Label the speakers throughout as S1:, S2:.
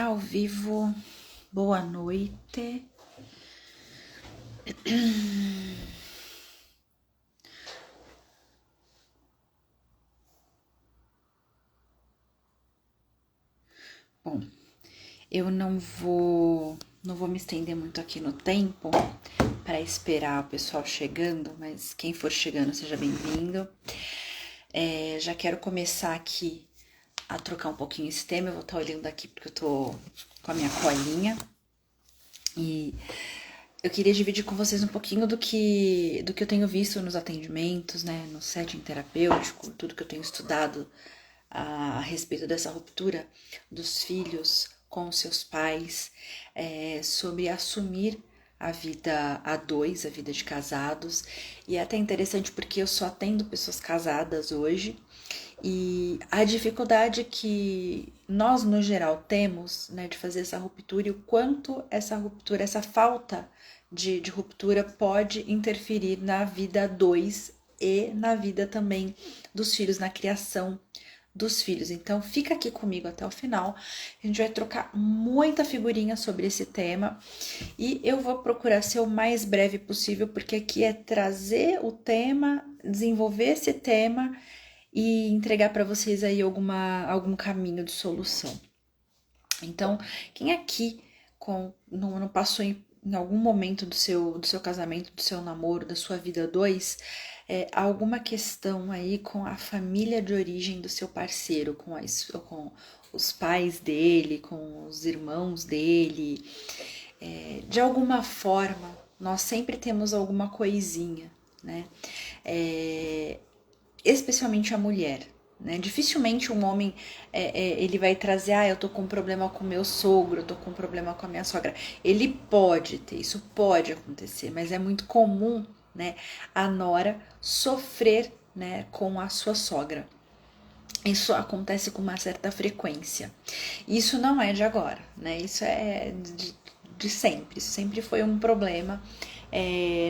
S1: Ao vivo, boa noite. Bom, eu não vou me estender muito aqui no tempo para esperar o pessoal chegando, mas quem for chegando seja bem-vindo. Já quero começar aqui a trocar um pouquinho esse tema. Eu vou estar olhando aqui porque eu tô com a minha colinha e eu queria dividir com vocês um pouquinho do que eu tenho visto nos atendimentos, né, no setting terapêutico, tudo que eu tenho estudado a respeito dessa ruptura dos filhos com seus pais, sobre assumir a vida a dois, a vida de casados. E é até interessante porque eu só atendo pessoas casadas hoje, e a dificuldade que nós, no geral, temos, né, de fazer essa ruptura, e o quanto essa ruptura, essa falta de ruptura pode interferir na vida a dois e na vida também dos filhos, na criação dos filhos. Então fica aqui comigo até o final, a gente vai trocar muita figurinha sobre esse tema e eu vou procurar ser o mais breve possível, porque aqui é trazer o tema, desenvolver esse tema e entregar para vocês aí algum caminho de solução. Então, quem aqui não passou em algum momento do seu casamento, do seu namoro, da sua vida dois, alguma questão aí com a família de origem do seu parceiro, com os pais dele, com os irmãos dele, de alguma forma, nós sempre temos alguma coisinha, né? Especialmente a mulher, né? Dificilmente um homem ele vai trazer, eu tô com um problema com meu sogro, eu tô com um problema com a minha sogra. Ele pode ter, isso pode acontecer, mas é muito comum, né, a nora sofrer, né, com a sua sogra. Isso acontece com uma certa frequência. Isso não é de agora, né? Isso é de sempre. Isso sempre foi um problema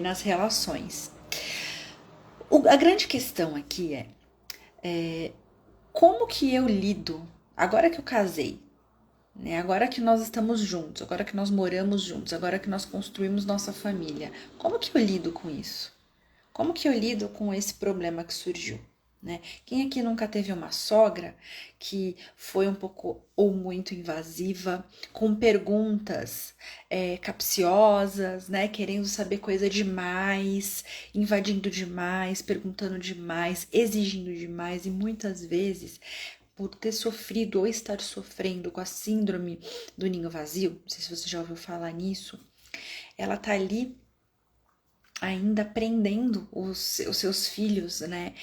S1: nas relações. A grande questão aqui como que eu lido, agora que eu casei, né? Agora que nós estamos juntos, agora que nós moramos juntos, agora que nós construímos nossa família, como que eu lido com isso? Como que eu lido com esse problema que surgiu? Né? Quem aqui nunca teve uma sogra que foi um pouco ou muito invasiva, com perguntas capciosas, né? Querendo saber coisa demais, invadindo demais, perguntando demais, exigindo demais, e muitas vezes por ter sofrido ou estar sofrendo com a síndrome do ninho vazio, não sei se você já ouviu falar nisso, ela tá ali ainda prendendo os seus filhos, né,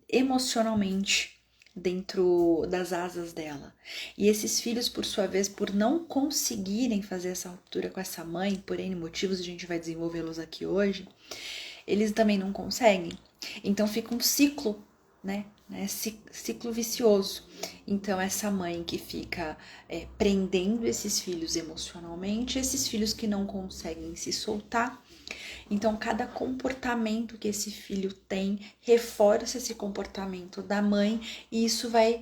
S1: emocionalmente dentro das asas dela. E esses filhos, por sua vez, por não conseguirem fazer essa ruptura com essa mãe, por N motivos, a gente vai desenvolvê-los aqui hoje, eles também não conseguem. Então fica um ciclo, né? Ciclo vicioso. Então essa mãe que fica prendendo esses filhos emocionalmente, esses filhos que não conseguem se soltar. Então cada comportamento que esse filho tem reforça esse comportamento da mãe, e isso vai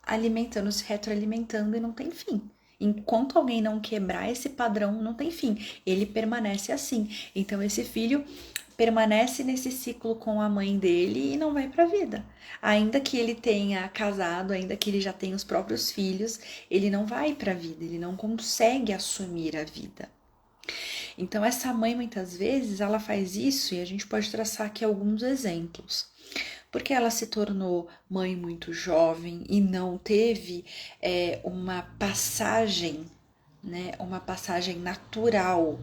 S1: alimentando, se retroalimentando, e não tem fim. Enquanto alguém não quebrar esse padrão, não tem fim. Ele permanece assim. Então esse filho permanece nesse ciclo com a mãe dele e não vai para a vida. Ainda que ele tenha casado, ainda que ele já tenha os próprios filhos, ele não vai para a vida, ele não consegue assumir a vida. Então essa mãe muitas vezes ela faz isso, e a gente pode traçar aqui alguns exemplos. Porque ela se tornou mãe muito jovem e não teve uma passagem, né, uma passagem natural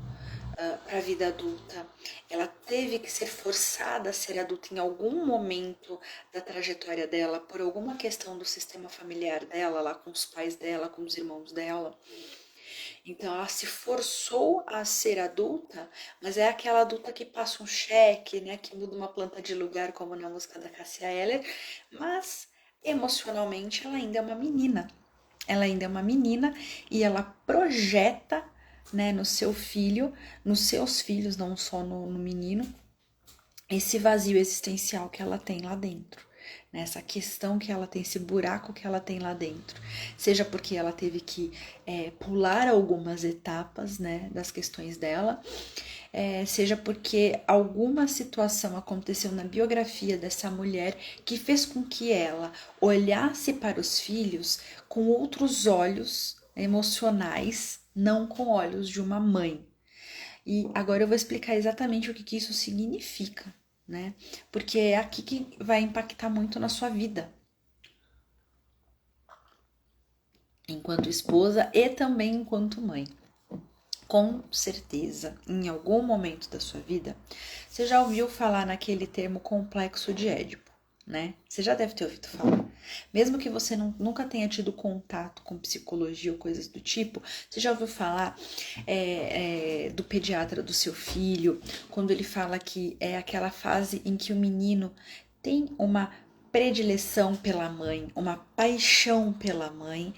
S1: para a vida adulta. Ela teve que ser forçada a ser adulta em algum momento da trajetória dela, por alguma questão do sistema familiar dela, lá com os pais dela, com os irmãos dela. Então ela se forçou a ser adulta, mas é aquela adulta que passa um cheque, né, que muda uma planta de lugar, como na música da Cássia Eller, mas emocionalmente ela ainda é uma menina. Ela ainda é uma menina e ela projeta, né, no seu filho, nos seus filhos, não só no menino, esse vazio existencial que ela tem lá dentro. né? Essa questão que ela tem, esse buraco que ela tem lá dentro. Seja porque ela teve que pular algumas etapas, né, das questões dela, seja porque alguma situação aconteceu na biografia dessa mulher que fez com que ela olhasse para os filhos com outros olhos emocionais, não com olhos de uma mãe. E agora eu vou explicar exatamente o que isso significa, né? Porque é aqui que vai impactar muito na sua vida, enquanto esposa e também enquanto mãe. Com certeza, em algum momento da sua vida, você já ouviu falar naquele termo complexo de Édipo, né? Você já deve ter ouvido falar. Mesmo que você nunca tenha tido contato com psicologia ou coisas do tipo, você já ouviu falar do pediatra do seu filho, quando ele fala que é aquela fase em que o menino tem uma predileção pela mãe, uma paixão pela mãe,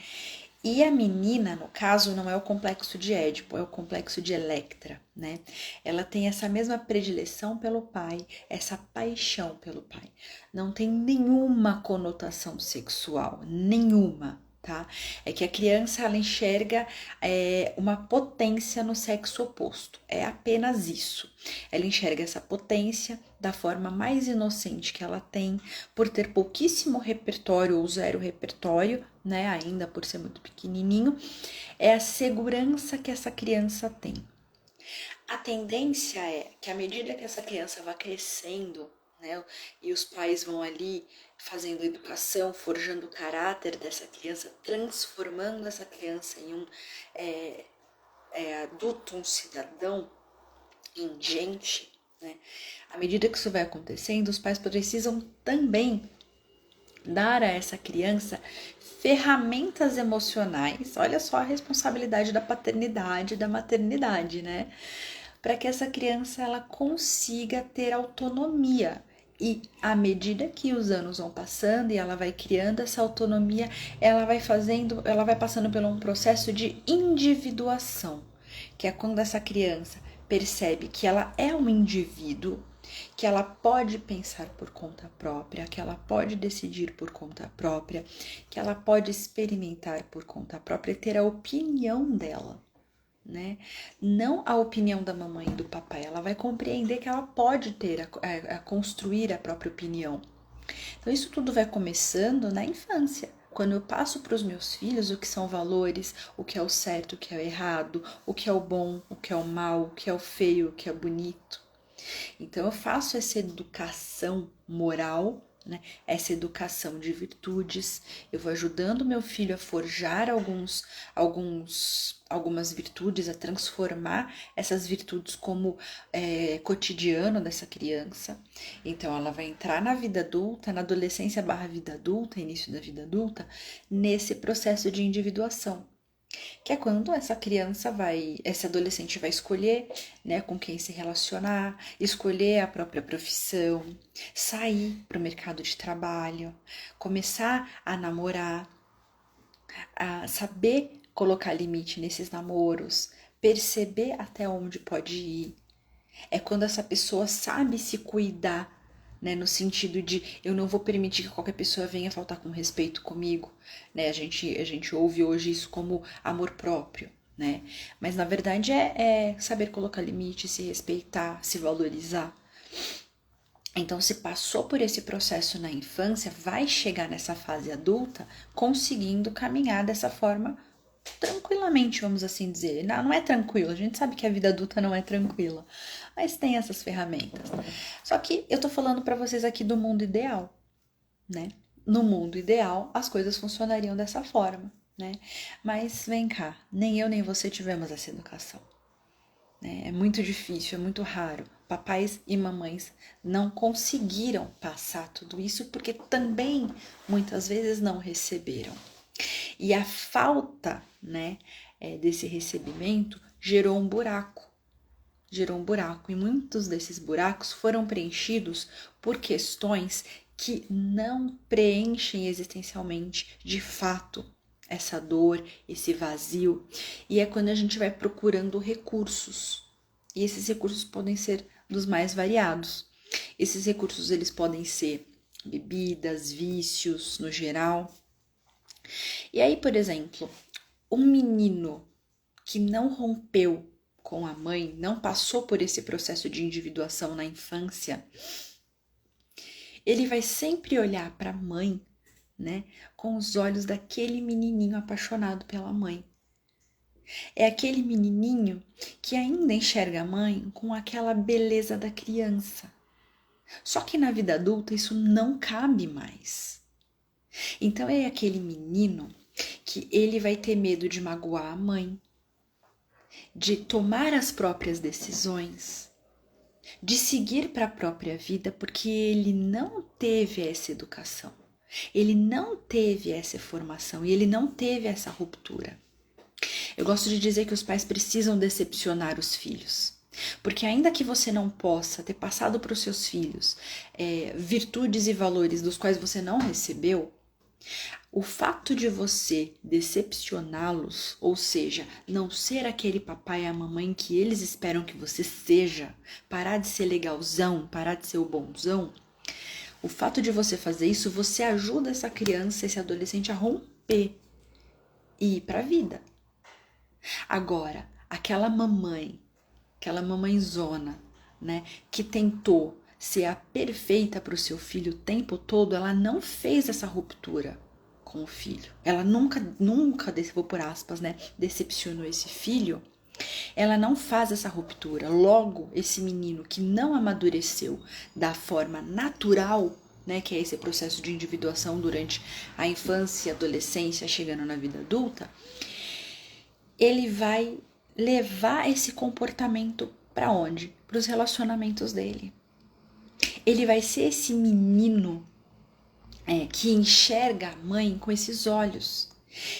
S1: e a menina, no caso, não é o complexo de Édipo, é o complexo de Electra, né? Ela tem essa mesma predileção pelo pai, essa paixão pelo pai. Não tem nenhuma conotação sexual, nenhuma, tá? É que a criança, ela enxerga uma potência no sexo oposto. É apenas isso. Ela enxerga essa potência da forma mais inocente que ela tem, por ter pouquíssimo repertório ou zero repertório, né, ainda por ser muito pequenininho, é a segurança que essa criança tem. A tendência é que à medida que essa criança vai crescendo, né, e os pais vão ali fazendo educação, forjando o caráter dessa criança, transformando essa criança em um adulto, um cidadão, em gente, né, à medida que isso vai acontecendo, os pais precisam também dar a essa criança ferramentas emocionais. Olha só a responsabilidade da paternidade e da maternidade, né? Para que essa criança ela consiga ter autonomia. E à medida que os anos vão passando e ela vai criando essa autonomia, ela vai passando por um processo de individuação, que é quando essa criança percebe que ela é um indivíduo, que ela pode pensar por conta própria, que ela pode decidir por conta própria, que ela pode experimentar por conta própria e ter a opinião dela, né? Não a opinião da mamãe e do papai. Ela vai compreender que ela pode ter a construir a própria opinião. Então isso tudo vai começando na infância. Quando eu passo para os meus filhos o que são valores, o que é o certo, o que é o errado, o que é o bom, o que é o mal, o que é o feio, o que é bonito. Então eu faço essa educação moral, né? Essa educação de virtudes. Eu vou ajudando meu filho a forjar algumas virtudes, a transformar essas virtudes como cotidiano dessa criança. Então ela vai entrar na vida adulta, na adolescência / vida adulta, início da vida adulta, nesse processo de individuação, que é quando esse adolescente vai escolher, né, com quem se relacionar, escolher a própria profissão, sair para o mercado de trabalho, começar a namorar, a saber colocar limite nesses namoros, perceber até onde pode ir. É quando essa pessoa sabe se cuidar, né, no sentido de eu não vou permitir que qualquer pessoa venha faltar com respeito comigo, né? A gente ouve hoje isso como amor próprio, né? Mas na verdade é saber colocar limite, se respeitar, se valorizar. Então, se passou por esse processo na infância, vai chegar nessa fase adulta conseguindo caminhar dessa forma tranquilamente, vamos assim dizer. Não é tranquilo, a gente sabe que a vida adulta não é tranquila, mas tem essas ferramentas. Só que eu tô falando para vocês aqui do mundo ideal, né? No mundo ideal, as coisas funcionariam dessa forma, né? Mas vem cá, nem eu nem você tivemos essa educação, né? É muito difícil, é muito raro. Papais e mamães não conseguiram passar tudo isso porque também muitas vezes não receberam. E a falta, né, desse recebimento gerou um buraco. E muitos desses buracos foram preenchidos por questões que não preenchem existencialmente, de fato, essa dor, esse vazio. E é quando a gente vai procurando recursos. E esses recursos podem ser dos mais variados. Esses recursos, eles podem ser bebidas, vícios no geral. E aí, por exemplo, um menino que não rompeu com a mãe, não passou por esse processo de individuação na infância, ele vai sempre olhar para a mãe, né, com os olhos daquele menininho apaixonado pela mãe. É aquele menininho que ainda enxerga a mãe com aquela beleza da criança. Só que na vida adulta isso não cabe mais. Então é aquele menino que ele vai ter medo de magoar a mãe, de tomar as próprias decisões, de seguir para a própria vida, porque ele não teve essa educação, ele não teve essa formação e ele não teve essa ruptura. Eu gosto de dizer que os pais precisam decepcionar os filhos, porque ainda que você não possa ter passado para os seus filhos virtudes e valores dos quais você não recebeu, o fato de você decepcioná-los, ou seja, não ser aquele papai e a mamãe que eles esperam que você seja, parar de ser legalzão, parar de ser o bonzão, o fato de você fazer isso, você ajuda essa criança, esse adolescente a romper e ir para a vida. Agora, aquela mamãezona, né, que tentou ser a perfeita para o seu filho o tempo todo, ela não fez essa ruptura com o filho. Ela nunca, vou por aspas, né, decepcionou esse filho. Ela não faz essa ruptura. Logo, esse menino que não amadureceu da forma natural, né, que é esse processo de individuação durante a infância e adolescência, chegando na vida adulta, ele vai levar esse comportamento para onde? Para os relacionamentos dele. Ele vai ser esse menino que enxerga a mãe com esses olhos.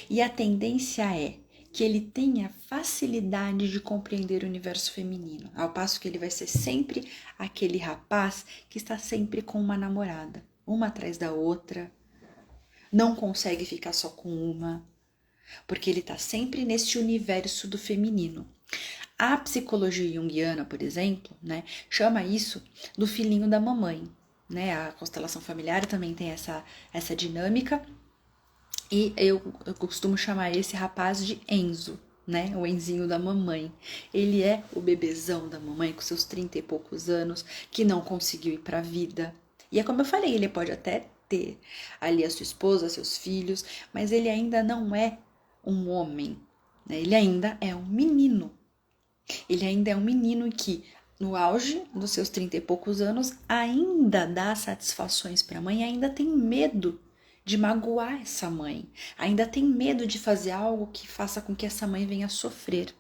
S1: E a tendência é que ele tenha facilidade de compreender o universo feminino, ao passo que ele vai ser sempre aquele rapaz que está sempre com uma namorada, uma atrás da outra, não consegue ficar só com uma, porque ele está sempre nesse universo do feminino. A psicologia junguiana, por exemplo, né, chama isso do filhinho da mamãe. Né? A constelação familiar também tem essa dinâmica. E eu costumo chamar esse rapaz de Enzo, né? O Enzinho da mamãe. Ele é o bebezão da mamãe com seus 30 e poucos anos, que não conseguiu ir para a vida. E é como eu falei, ele pode até ter ali a sua esposa, seus filhos, mas ele ainda não é um homem, né? Ele ainda é um menino. Ele ainda é um menino que, no auge dos seus 30 e poucos anos, ainda dá satisfações para a mãe, ainda tem medo de magoar essa mãe, ainda tem medo de fazer algo que faça com que essa mãe venha a sofrer.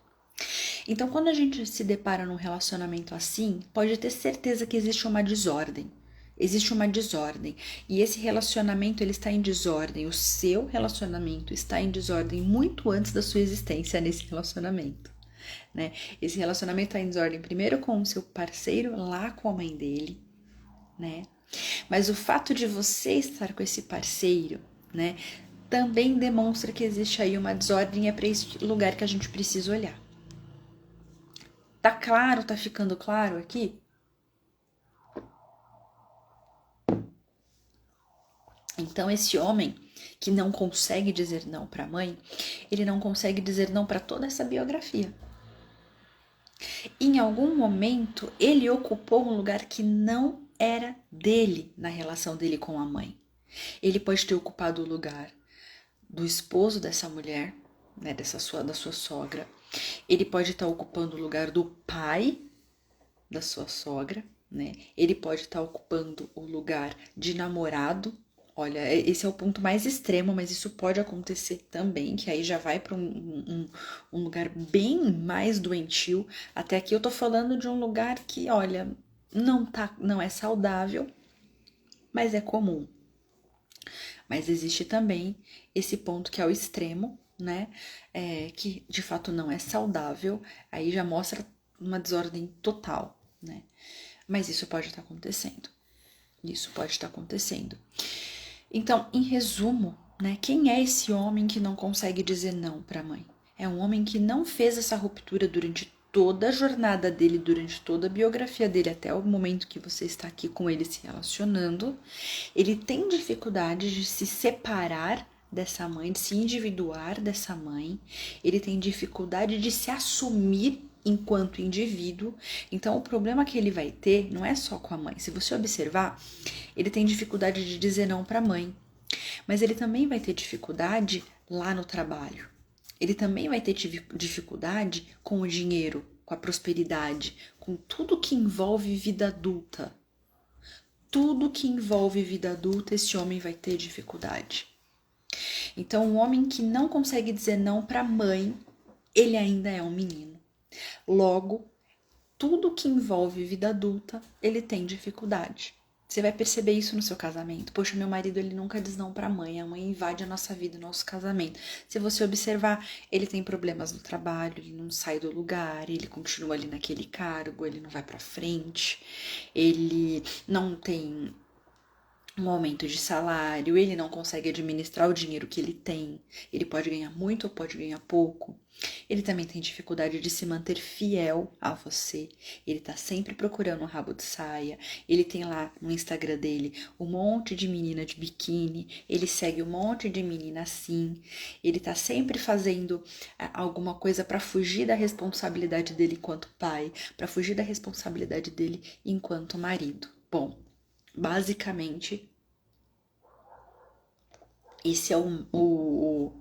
S1: Então, quando a gente se depara num relacionamento assim, pode ter certeza que existe uma desordem. Existe uma desordem. E esse relacionamento, ele está em desordem. O seu relacionamento está em desordem muito antes da sua existência nesse relacionamento. Né? Esse relacionamento está em desordem primeiro com o seu parceiro, lá com a mãe dele, né? Mas o fato de você estar com esse parceiro, né, também demonstra que existe aí uma desordem e é para esse lugar que a gente precisa olhar. Tá claro? Tá ficando claro aqui? Então esse homem que não consegue dizer não para a mãe, ele não consegue dizer não para toda essa biografia. Em algum momento ele ocupou um lugar que não era dele na relação dele com a mãe. Ele pode ter ocupado o lugar do esposo dessa mulher, né, da sua sogra. Ele pode estar ocupando o lugar do pai da sua sogra, né? Ele pode estar ocupando o lugar de namorado. Olha, esse é o ponto mais extremo, mas isso pode acontecer também, que aí já vai para um lugar bem mais doentio. Até aqui eu tô falando de um lugar que, olha, não é saudável, mas é comum. Mas existe também esse ponto que é o extremo, né? Que de fato não é saudável, aí já mostra uma desordem total, né? Mas isso pode estar acontecendo. Isso pode estar acontecendo. Então, em resumo, né? Quem é esse homem que não consegue dizer não para a mãe? É um homem que não fez essa ruptura durante toda a jornada dele, durante toda a biografia dele, até o momento que você está aqui com ele se relacionando, ele tem dificuldade de se separar dessa mãe, de se individuar dessa mãe, ele tem dificuldade de se assumir enquanto indivíduo. Então, o problema que ele vai ter não é só com a mãe. Se você observar, ele tem dificuldade de dizer não para a mãe, mas ele também vai ter dificuldade lá no trabalho. Ele também vai ter dificuldade com o dinheiro, com a prosperidade, com tudo que envolve vida adulta. Tudo que envolve vida adulta, esse homem vai ter dificuldade. Então, um homem que não consegue dizer não para a mãe, ele ainda é um menino. Logo, tudo que envolve vida adulta, ele tem dificuldade. Você vai perceber isso no seu casamento. Poxa, meu marido, ele nunca diz não pra mãe. A mãe invade a nossa vida, o nosso casamento. Se você observar, ele tem problemas no trabalho, ele não sai do lugar, ele continua ali naquele cargo, ele não vai pra frente, ele não tem um aumento de salário, ele não consegue administrar o dinheiro que ele tem, ele pode ganhar muito ou pode ganhar pouco. Ele também tem dificuldade de se manter fiel a você, ele tá sempre procurando um rabo de saia, ele tem lá no Instagram dele um monte de menina de biquíni, ele segue um monte de menina assim, ele tá sempre fazendo alguma coisa para fugir da responsabilidade dele enquanto pai, para fugir da responsabilidade dele enquanto marido. Bom, basicamente, esse é o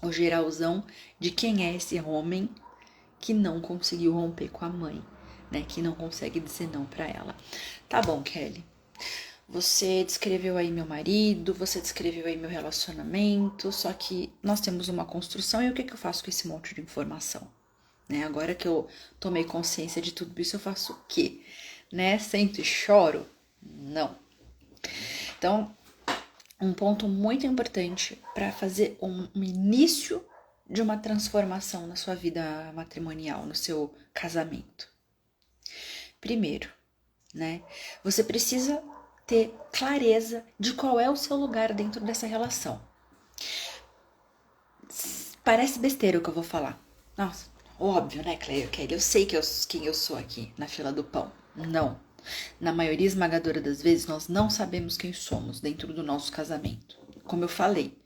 S1: geralzão de quem é esse homem que não conseguiu romper com a mãe, né? Que não consegue dizer não pra ela. Tá bom, Kelly. Você descreveu aí meu marido, você descreveu aí meu relacionamento, só que nós temos uma construção e o que eu faço com esse monte de informação? Né? Agora que eu tomei consciência de tudo isso, eu faço o quê? Né? Sento e choro? Não. Então, um ponto muito importante para fazer um início de uma transformação na sua vida matrimonial, no seu casamento. Primeiro, né? Você precisa ter clareza de qual é o seu lugar dentro dessa relação. Parece besteira o que eu vou falar. Nossa, óbvio, né, Kelly? Eu sei quem eu sou aqui na fila do pão. Não. Na maioria esmagadora das vezes, nós não sabemos quem somos dentro do nosso casamento. Como eu falei,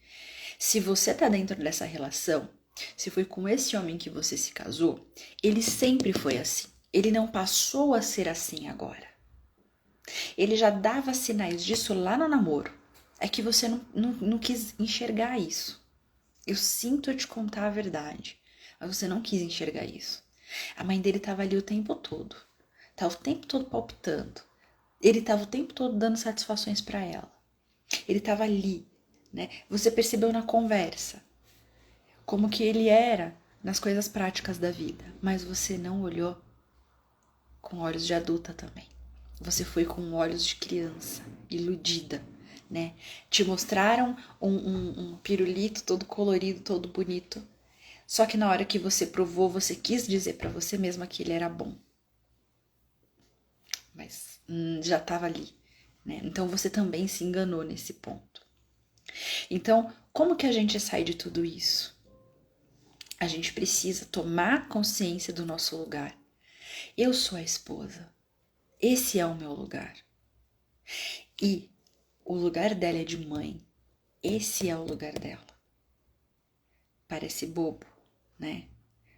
S1: se você tá dentro dessa relação, se foi com esse homem que você se casou, ele sempre foi assim. Ele não passou a ser assim agora. Ele já dava sinais disso lá no namoro. É que você não quis enxergar isso. Eu sinto te contar a verdade, mas você não quis enxergar isso. A mãe dele tava ali o tempo todo. Tava o tempo todo palpitando. Ele tava o tempo todo dando satisfações para ela. Ele tava ali, né? Você percebeu na conversa como que ele era nas coisas práticas da vida, mas você não olhou com olhos de adulta também. Você foi com olhos de criança, iludida, né? Te mostraram um pirulito todo colorido, todo bonito. Só que na hora que você provou, você quis dizer para você mesma que ele era bom. Mas já estava ali, né? Então você também se enganou nesse ponto. Então, como que a gente sai de tudo isso? A gente precisa tomar consciência do nosso lugar. Eu sou a esposa. Esse é o meu lugar. E o lugar dela é de mãe. Esse é o lugar dela. Parece bobo, né?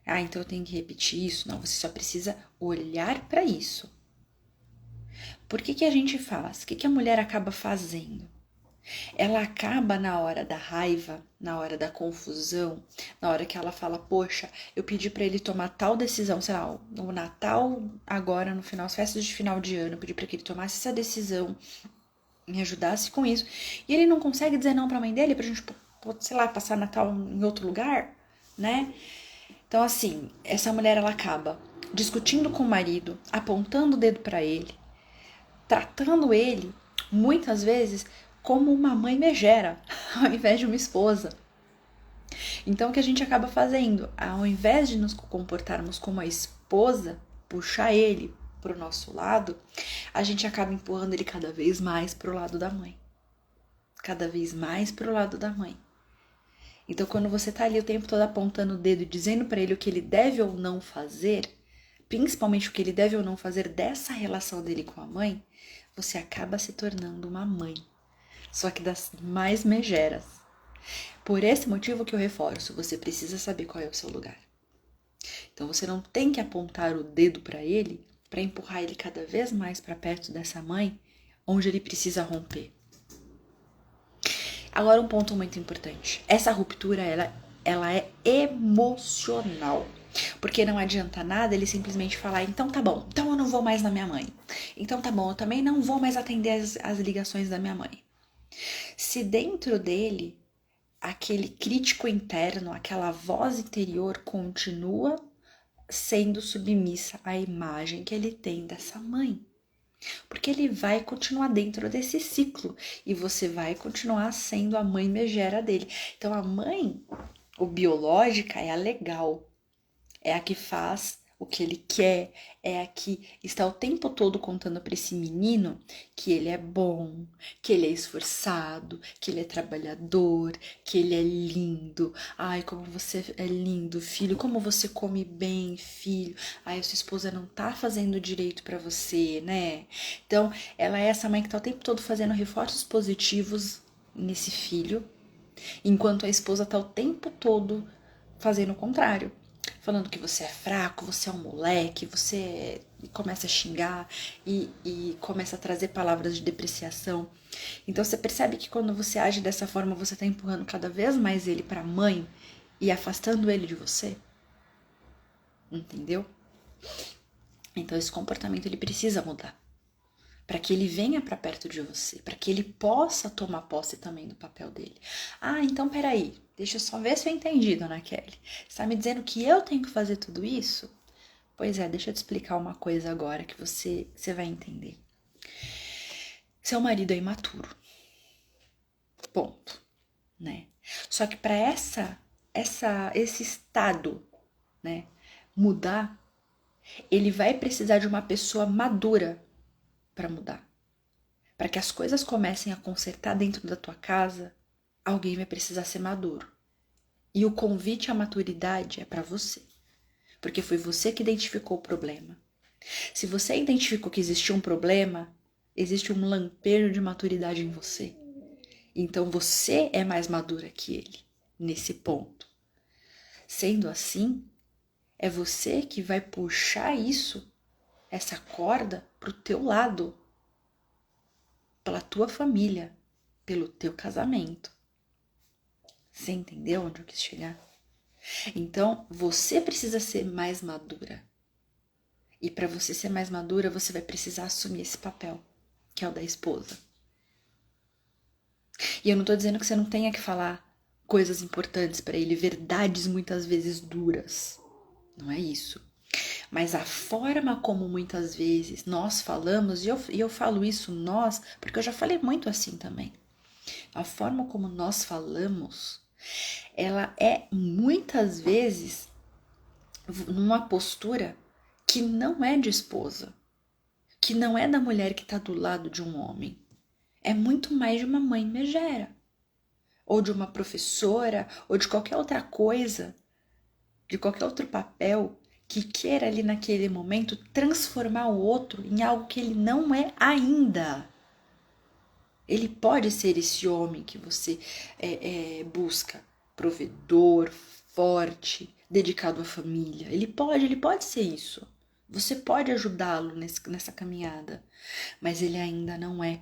S1: Ah, então eu tenho que repetir isso? Não, você só precisa olhar para isso. Por que a gente faz? O que a mulher acaba fazendo? Ela acaba na hora da raiva, na hora da confusão, na hora que ela fala, poxa, eu pedi para ele tomar tal decisão, sei lá, no Natal, agora no final, as festas de final de ano, eu pedi para que ele tomasse essa decisão, me ajudasse com isso, e ele não consegue dizer não pra mãe dele, pra gente, sei lá, passar Natal em outro lugar, né? Então, assim, essa mulher, ela acaba discutindo com o marido, apontando o dedo pra ele, tratando ele, muitas vezes, como uma mãe megera, ao invés de uma esposa. Então, o que a gente acaba fazendo? Ao invés de nos comportarmos como a esposa, puxar ele para o nosso lado, a gente acaba empurrando ele cada vez mais para o lado da mãe. Cada vez mais para o lado da mãe. Então, quando você tá ali o tempo todo apontando o dedo e dizendo para ele o que ele deve ou não fazer, principalmente o que ele deve ou não fazer dessa relação dele com a mãe, você acaba se tornando uma mãe, só que das mais megeras. Por esse motivo que eu reforço, você precisa saber qual é o seu lugar. Então você não tem que apontar o dedo para ele para empurrar ele cada vez mais para perto dessa mãe, onde ele precisa romper. Agora um ponto muito importante. Essa ruptura, ela é emocional. Porque não adianta nada ele simplesmente falar, então tá bom, então eu não vou mais na minha mãe. Então tá bom, eu também não vou mais atender as ligações da minha mãe. Se dentro dele, aquele crítico interno, aquela voz interior continua sendo submissa à imagem que ele tem dessa mãe. Porque ele vai continuar dentro desse ciclo e você vai continuar sendo a mãe megera dele. Então a mãe, o biológica, é a legal, é a que faz o que ele quer, é a que está o tempo todo contando para esse menino que ele é bom, que ele é esforçado, que ele é trabalhador, que ele é lindo. Ai, como você é lindo, filho, como você come bem, filho. Ai, a sua esposa não tá fazendo direito para você, né? Então, ela é essa mãe que tá o tempo todo fazendo reforços positivos nesse filho, enquanto a esposa tá o tempo todo fazendo o contrário. Falando que você é fraco, você é um moleque, você começa a xingar e começa a trazer palavras de depreciação. Então você percebe que quando você age dessa forma, você está empurrando cada vez mais ele para a mãe e afastando ele de você. Entendeu? Então esse comportamento ele precisa mudar. Para que ele venha para perto de você, para que ele possa tomar posse também do papel dele. Ah, então peraí, deixa eu só ver se eu entendi, dona Kelly. Você tá me dizendo que eu tenho que fazer tudo isso? Pois é, deixa eu te explicar uma coisa agora que você vai entender. Seu marido é imaturo. Ponto, né? Só que para esse estado, né, mudar, ele vai precisar de uma pessoa madura para mudar. Para que as coisas comecem a consertar dentro da tua casa, alguém vai precisar ser maduro. E o convite à maturidade é para você. Porque foi você que identificou o problema. Se você identificou que existia um problema, existe um lampejo de maturidade em você. Então você é mais madura que ele, nesse ponto. Sendo assim, é você que vai puxar isso, essa corda, pro teu lado. Pela tua família, pelo teu casamento. Você entendeu onde eu quis chegar? Então, você precisa ser mais madura. E para você ser mais madura, você vai precisar assumir esse papel, que é o da esposa. E eu não tô dizendo que você não tenha que falar coisas importantes para ele, verdades muitas vezes duras. Não é isso. Mas a forma como muitas vezes nós falamos, e eu falo isso nós, porque eu já falei muito assim também. A forma como nós falamos, ela é muitas vezes numa postura que não é de esposa, que não é da mulher que está do lado de um homem. É muito mais de uma mãe megera, ou de uma professora, ou de qualquer outra coisa, de qualquer outro papel que queira ali naquele momento transformar o outro em algo que ele não é ainda. Ele pode ser esse homem que você busca, provedor, forte, dedicado à família. Ele pode ser isso. Você pode ajudá-lo nessa caminhada, mas ele ainda não é.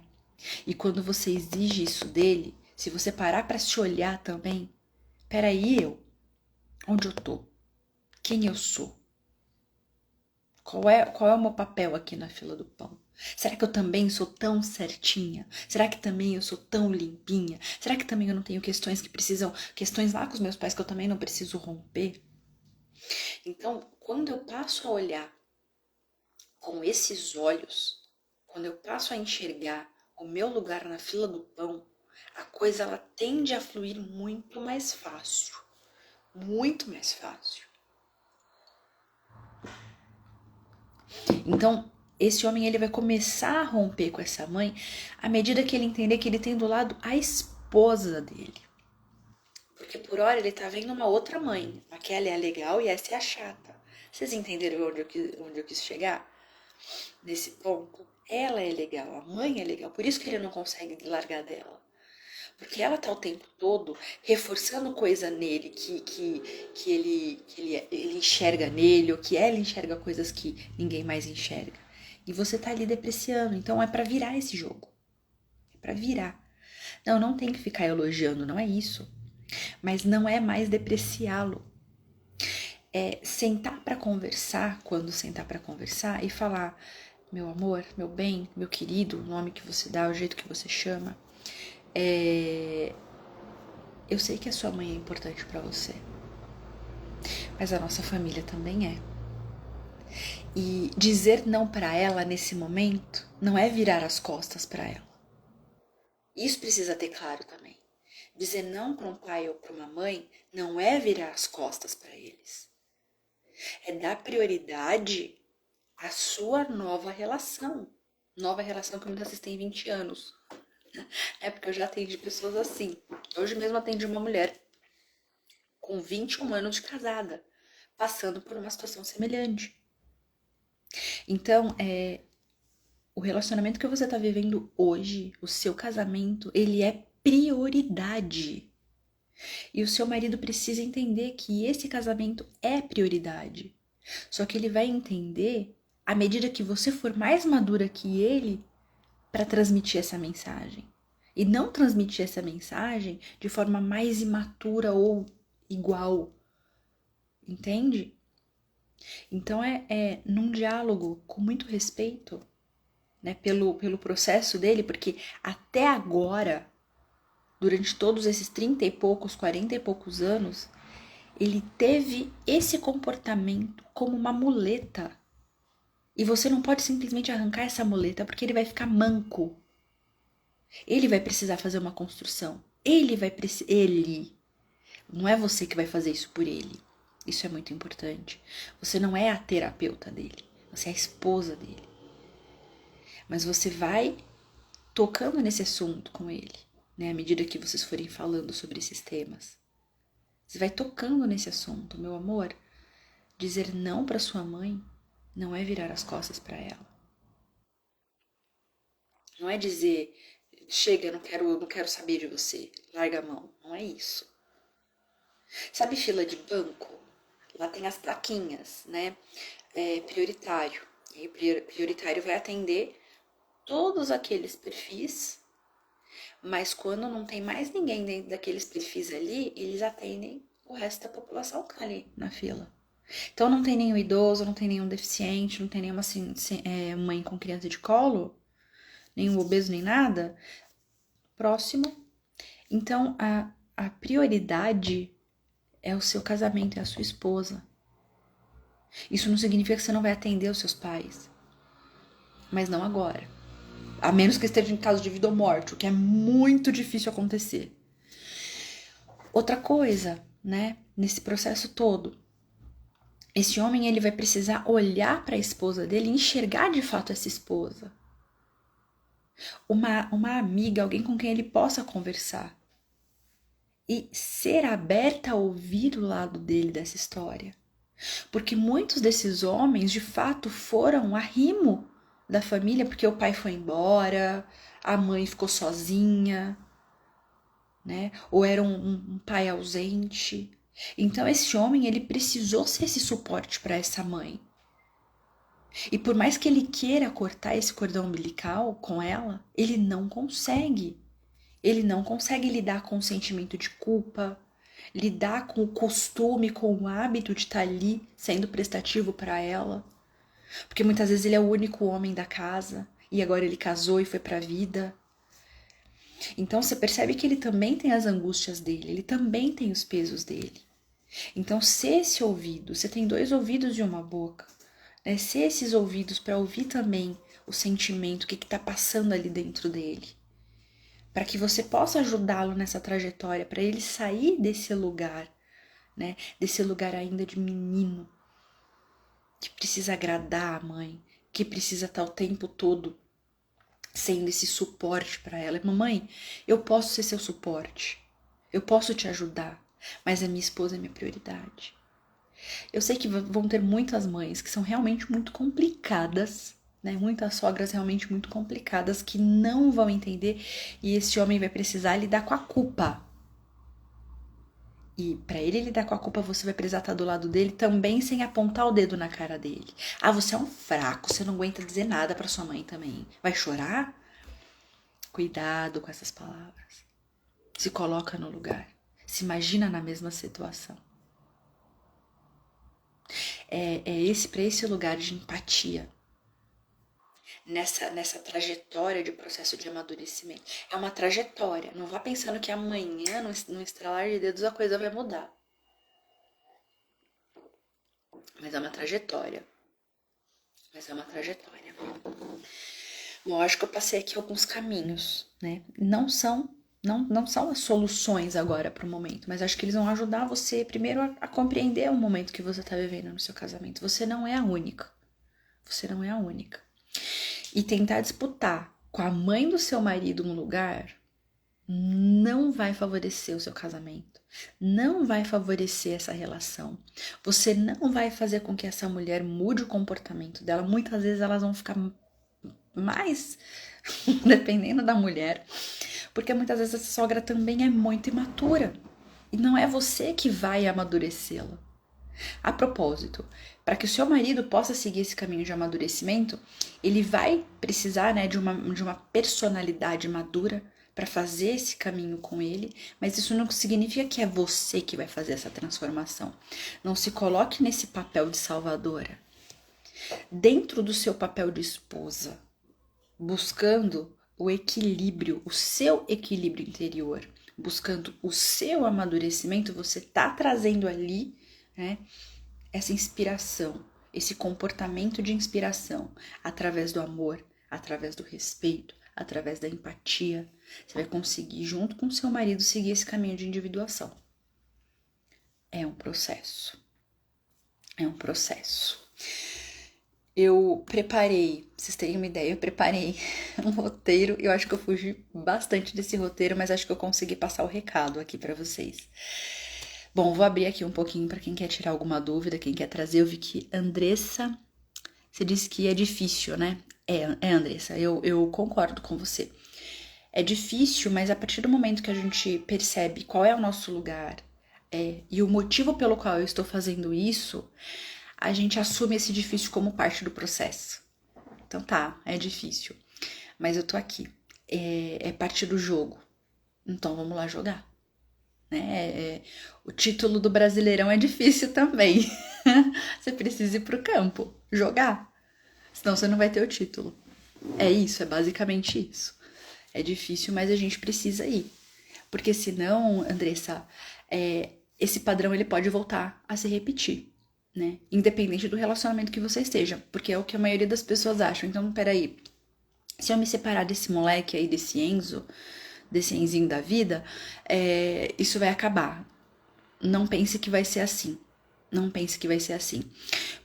S1: E quando você exige isso dele, se você parar para se olhar também, peraí, onde eu tô? Quem eu sou? Qual é o meu papel aqui na fila do pão? Será que eu também sou tão certinha? Será que também eu sou tão limpinha? Será que também eu não tenho questões lá com os meus pais que eu também não preciso romper? Então, quando eu passo a olhar com esses olhos, quando eu passo a enxergar o meu lugar na fila do pão, a coisa ela tende a fluir muito mais fácil. Muito mais fácil. Então, esse homem ele vai começar a romper com essa mãe à medida que ele entender que ele tem do lado a esposa dele. Porque por hora ele tá vendo uma outra mãe. Aquela é a legal e essa é a chata. Vocês entenderam onde eu quis chegar? Nesse ponto. Ela é legal, a mãe é legal. Por isso que ele não consegue largar dela. Porque ela tá o tempo todo reforçando coisa nele ele enxerga nele, ou que ela enxerga coisas que ninguém mais enxerga. E você tá ali depreciando. Então é pra virar esse jogo. É pra virar. Não, não tem que ficar elogiando, não é isso. Mas não é mais depreciá-lo. É sentar pra conversar, quando sentar pra conversar e falar: meu amor, meu bem, meu querido, o nome que você dá, o jeito que você chama. Eu sei que a sua mãe é importante pra você, mas a nossa família também é. E dizer não pra ela nesse momento não é virar as costas pra ela. Isso precisa ter claro também. Dizer não para um pai ou para uma mãe não é virar as costas para eles. É dar prioridade à sua nova relação. Nova relação que muitas vezes tem 20 anos. É porque eu já atendi pessoas assim. Hoje mesmo atendi uma mulher com 21 anos de casada, passando por uma situação semelhante. Então, o relacionamento que você está vivendo hoje, o seu casamento, ele é prioridade. E o seu marido precisa entender que esse casamento é prioridade. Só que ele vai entender à medida que você for mais madura que ele para transmitir essa mensagem. E não transmitir essa mensagem de forma mais imatura ou igual. Entende? Então é num diálogo com muito respeito, né, pelo processo dele, porque até agora, durante todos esses 30 e poucos, 40 e poucos anos, ele teve esse comportamento como uma muleta. E você não pode simplesmente arrancar essa muleta porque ele vai ficar manco. Ele vai precisar fazer uma construção. Ele vai precisar. Ele. Não é você que vai fazer isso por ele. Isso é muito importante. Você não é a terapeuta dele. Você é a esposa dele. Mas você vai tocando nesse assunto com ele, né? À medida que vocês forem falando sobre esses temas. Você vai tocando nesse assunto, meu amor. Dizer não para sua mãe não é virar as costas para ela. Não é dizer, chega, não quero saber de você, larga a mão. Não é isso. Sabe fila de banco? Lá tem as plaquinhas, né? Prioritário. E prioritário vai atender todos aqueles perfis, mas quando não tem mais ninguém dentro daqueles perfis ali, eles atendem o resto da população que tá ali na fila. Então não tem nenhum idoso, não tem nenhum deficiente, não tem nenhuma mãe com criança de colo, nenhum obeso, nem nada. Próximo. Então a prioridade é o seu casamento, é a sua esposa. Isso não significa que você não vai atender os seus pais. Mas não agora. A menos que esteja em caso de vida ou morte, o que é muito difícil acontecer. Outra coisa, né, nesse processo todo, esse homem ele vai precisar olhar para a esposa dele e enxergar de fato essa esposa. Uma amiga, alguém com quem ele possa conversar. E ser aberta a ouvir o lado dele dessa história. Porque muitos desses homens, de fato, foram arrimo da família, porque o pai foi embora, a mãe ficou sozinha, né? Ou era um pai ausente. Então esse homem, ele precisou ser esse suporte para essa mãe. E por mais que ele queira cortar esse cordão umbilical com ela, ele não consegue. Ele não consegue lidar com o sentimento de culpa, lidar com o costume, com o hábito de estar ali sendo prestativo para ela. Porque muitas vezes ele é o único homem da casa e agora ele casou e foi para a vida. Então você percebe que ele também tem as angústias dele, ele também tem os pesos dele. Então, se esse ouvido, você tem dois ouvidos e uma boca, né? Se esses ouvidos para ouvir também o sentimento, o que está passando ali dentro dele, para que você possa ajudá-lo nessa trajetória, para ele sair desse lugar, né? Desse lugar ainda de menino, que precisa agradar a mãe, que precisa estar o tempo todo sendo esse suporte para ela. Mamãe, eu posso ser seu suporte, eu posso te ajudar, mas a minha esposa é minha prioridade. Eu sei que vão ter muitas mães que são realmente muito complicadas, né? Muitas sogras realmente muito complicadas que não vão entender e esse homem vai precisar lidar com a culpa. E para ele lidar com a culpa, você vai precisar estar do lado dele também sem apontar o dedo na cara dele. Ah, você é um fraco, você não aguenta dizer nada para sua mãe também. Vai chorar? Cuidado com essas palavras. Se coloca no lugar. Se imagina na mesma situação. Para esse lugar de empatia, nessa trajetória de processo de amadurecimento. É uma trajetória. Não vá pensando que amanhã, no estralar de dedos, a coisa vai mudar. Mas é uma trajetória. Bom, acho que eu passei aqui alguns caminhos, né? Não são as soluções agora para o momento, mas acho que eles vão ajudar você primeiro a compreender o momento que você está vivendo no seu casamento. Você não é a única. Você não é a única. E tentar disputar com a mãe do seu marido um lugar não vai favorecer o seu casamento. Não vai favorecer essa relação. Você não vai fazer com que essa mulher mude o comportamento dela. Muitas vezes elas vão ficar mais dependendo da mulher, porque muitas vezes essa sogra também é muito imatura e não é você que vai amadurecê-la. A propósito, para que o seu marido possa seguir esse caminho de amadurecimento, ele vai precisar, né, de uma personalidade madura para fazer esse caminho com ele, mas isso não significa que é você que vai fazer essa transformação. Não se coloque nesse papel de salvadora. Dentro do seu papel de esposa, buscando o equilíbrio, o seu equilíbrio interior, buscando o seu amadurecimento, você tá trazendo ali, né, essa inspiração, esse comportamento de inspiração, através do amor, através do respeito, através da empatia. Você vai conseguir, junto com seu marido, seguir esse caminho de individuação. É um processo. É um processo. Eu preparei, pra vocês terem uma ideia, eu preparei um roteiro. Eu acho que eu fugi bastante desse roteiro, mas acho que eu consegui passar o recado aqui pra vocês. Bom, vou abrir aqui um pouquinho pra quem quer tirar alguma dúvida, quem quer trazer. Eu vi que Andressa, você disse que é difícil, né? Andressa, eu concordo com você. É difícil, mas a partir do momento que a gente percebe qual é o nosso lugar e o motivo pelo qual eu estou fazendo isso, a gente assume esse difícil como parte do processo. Então tá, é difícil, mas eu tô aqui. É parte do jogo. Então vamos lá jogar. Né? O título do Brasileirão é difícil também. Você precisa ir pro campo, jogar. Senão você não vai ter o título. É isso, é basicamente isso. É difícil, mas a gente precisa ir. Porque senão, Andressa, esse padrão ele pode voltar a se repetir. Né? Independente do relacionamento que você esteja, porque é o que a maioria das pessoas acham. Então, peraí, se eu me separar desse moleque aí, desse Enzo, desse Enzinho da vida, isso vai acabar. Não pense que vai ser assim. Não pense que vai ser assim.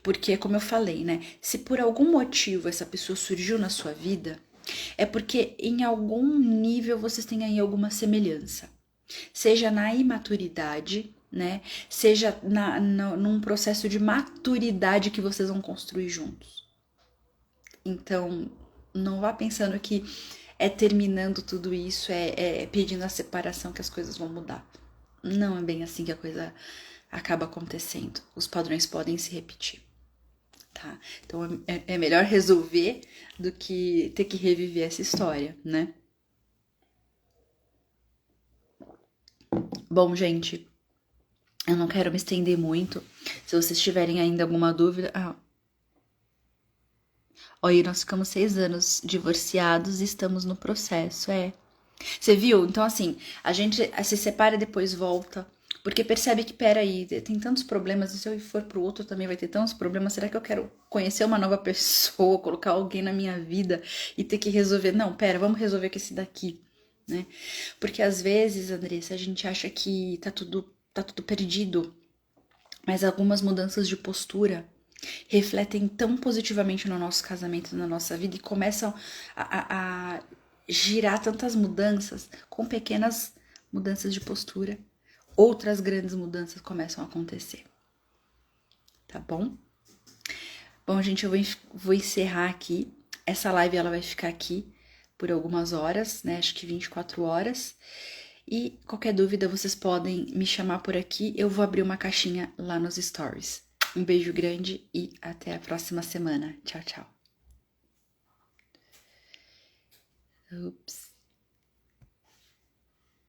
S1: Porque, como eu falei, né? Se por algum motivo essa pessoa surgiu na sua vida, é porque em algum nível vocês têm aí alguma semelhança. Seja na imaturidade, né? Seja num processo de maturidade que vocês vão construir juntos. Então, não vá pensando que terminando tudo isso, pedindo a separação que as coisas vão mudar. Não é bem assim que a coisa acaba acontecendo. Os padrões podem se repetir, tá? Então, é melhor resolver do que ter que reviver essa história, né? Bom, gente, eu não quero me estender muito. Se vocês tiverem ainda alguma dúvida... Olha, nós ficamos 6 anos divorciados e estamos no processo, Você viu? Então, assim, a gente se separa e depois volta. Porque percebe que, peraí, tem tantos problemas, e se eu for pro outro também vai ter tantos problemas. Será que eu quero conhecer uma nova pessoa, colocar alguém na minha vida e ter que resolver? Não, pera, vamos resolver com esse daqui, né? Porque às vezes, Andressa, a gente acha que tá tudo perdido. Mas algumas mudanças de postura refletem tão positivamente no nosso casamento, na nossa vida, e começam a girar tantas mudanças com pequenas mudanças de postura outras grandes mudanças começam a acontecer. Tá bom? Bom, gente, eu vou encerrar aqui. Essa live ela vai ficar aqui por algumas horas, né? Acho que 24 horas. E qualquer dúvida, vocês podem me chamar por aqui. Eu vou abrir uma caixinha lá nos stories. Um beijo grande e até a próxima semana. Tchau, tchau. Ups.